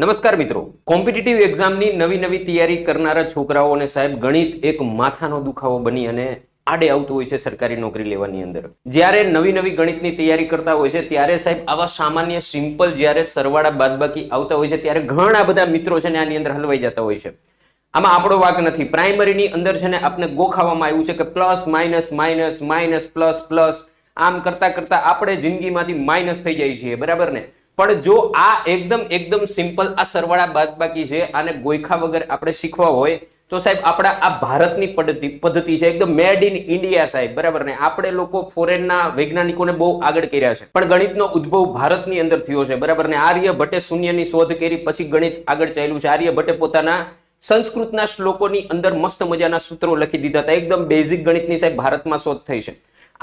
નમસ્કાર મિત્રો, કોમ્પિટિટિવ એક્ઝામની નવી તૈયારી કરનારા છોકરાઓને સાહેબ ગણિત એક માથાનો દુખાવો બની અને આડે આવતું હોય છે સરકારી નોકરી લેવાની અંદર. જ્યારે નવી ગણિતની તૈયારી કરતા હોય છે ત્યારે સાહેબ આવા સામાન્ય સિમ્પલ જ્યારે સરવાળા બાદબાકી આવતા હોય છે ત્યારે ઘણા બધા મિત્રો છે ને આની અંદર હલવાઈ જતા હોય છે. આમાં આપણો વાક નથી. પ્રાઇમરીની અંદર છે ને આપણે ગોખાવામાં આવ્યું છે કે plus minus minus minus plus plus આમ કરતા કરતા આપણે જિંદગીમાંથી માઇનસ થઈ જાય છીએ, બરાબર ને? પણ જો આ એકદમ સિમ્પલ આ સરવાળા બાદબાકી છે આને ગોઈખા વગર આપણે શીખવા હોય તો સાહેબ આપણા આ ભારતની પદ્ધતિ છે, એકદમ મેડ ઇન ઇન્ડિયા સાહેબ, બરાબર ને? આપણે લોકો ફોરેનના વૈજ્ઞાનિકોને બહુ આગળ કર્યા છે પણ ગણિતનો ઉદ્ભવ ભારતની અંદર થયો છે, બરાબર ને? આર્યભટ્ટે શૂન્યની શોધ કરી પછી ગણિત આગળ ચાલ્યું છે. આર્યભટ્ટે પોતાના સંસ્કૃતના શ્લોકોની અંદર મસ્ત મજાના સૂત્રો લખી દીધા હતા. એકદમ બેઝિક ગણિતની સાહેબ ભારતમાં શોધ થઈ છે.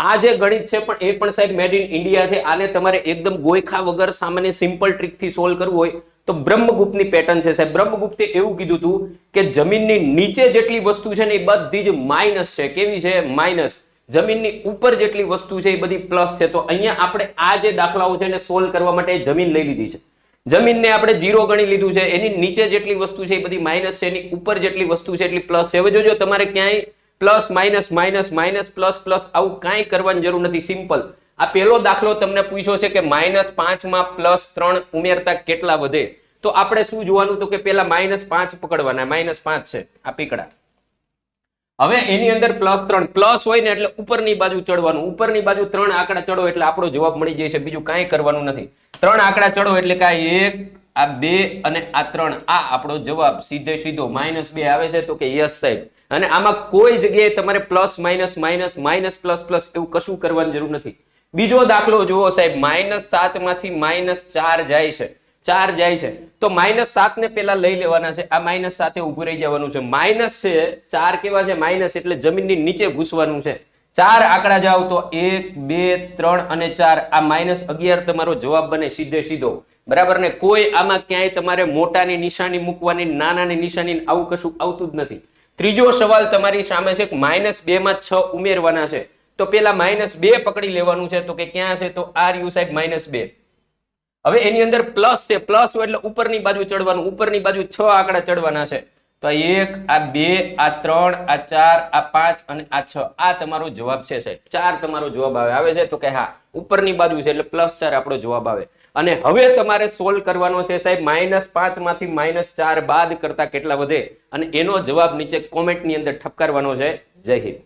આ જે ગણિત છે પણ એ પણ સાહેબ મેડ ઇન ઇન્ડિયા છે. આને તમારે એકદમ ગોઈખા વગર સામાન્ય સિમ્પલ ટ્રીક થી સોલ્વ કરવું હોય તો બ્રહ્મગુપ્તની પેટર્ન છે સાહેબ. બ્રહ્મગુપ્તે એવું કીધું હતું કે જમીનની નીચે જેટલી વસ્તુ છે ને એ બધી જ માઇનસ છે. કેવી છે? માઇનસ. જમીનની ઉપર જેટલી વસ્તુ છે એ બધી પ્લસ છે. તો અહીંયા આપણે આ જે દાખલાઓ છે ને સોલ્વ કરવા માટે જમીન લઈ લીધી છે. જમીનને આપણે 0 ગણી લીધું છે. એની નીચે જેટલી વસ્તુ છે એ બધી માઇનસ છે, એની ઉપર જેટલી વસ્તુ છે એટલી પ્લસ છે. હવે જોજો તમારે ક્યાંય plus minus minus minus plus plus આવું કાંઈ કરવાની જરૂર નથી. સિમ્પલ. આ પહેલો દાખલો તમને પૂછ્યો છે કે -5 માં +3 ઉમેરતા કેટલા વધે, તો આપણે શું જોવાનું તો કે પેલા -5 પકડવાના. -5 છે આ પીકડા. હવે એની અંદર +3 પ્લસ હોય ને એટલે ઉપરની બાજુ ચડવાનું. ઉપરની બાજુ 3 આંકડા ચડો એટલે આપણો જવાબ મળી જાય છે. બીજું કાંઈ કરવાનું નથી. 3 આંકડા ચડો એટલે કે 1 આ 2 અને આ 3 આ આપણો જવાબ સીધો -2 આવે છે. તો કે યસ સાહેબ. અને આમાં કોઈ જગ્યાએ તમારે plus minus minus minus plus plus એવું કશું કરવાની જરૂર નથી. બીજો દાખલો જુઓ સાહેબ. -7 માંથી -4 જાય છે. 4 જાય છે તો -7 ને પેલા લઈ લેવાના છે. આ -7 ઉભું રહી જવાનું છે. માઇનસ છે 4 કેવા છે? માઇનસ એટલે જમીનની નીચે ઘૂસવાનું છે. 4 આંકડા જાવ તો 1 2 3 અને 4 આ -11 તમારો જવાબ બને સીધો, બરાબર ને? કોઈ આમાં ક્યાંય તમારે મોટાની નિશાની મૂકવાની, નાનાની નિશાની આવું કશું આવતું જ નથી. ત્રીજો સવાલ તમારી સામે છે. -2 માં 6 ઉમેરવાના છે તો પેલા -2 પકડી લેવાનું છે. તો કે ક્યાં છે? તો આ રહ્યું સાહેબ -2. હવે એની અંદર પ્લસ છે. પ્લસ હોય એટલે ઉપરની બાજુ ચડવાનું. ઉપરની બાજુ 6 આંકડા ચડવાના છે. તો 1 આ 2 આ 3 આ 4 આ 5 અને આ 6 આ તમારો જવાબ છે સાહેબ. 4 તમારો જવાબ આવે છે. તો કે હા, ઉપરની બાજુ છે એટલે +4 આપણો જવાબ આવે. અને હવે તમારે સોલ્વ કરવાનો છે સાહેબ. -5 માંથી -4 બાદ કરતા કેટલા વધે અને એનો જવાબ નીચે કોમેન્ટની અંદર ઠપકારવાનો છે. જય હિન્દ.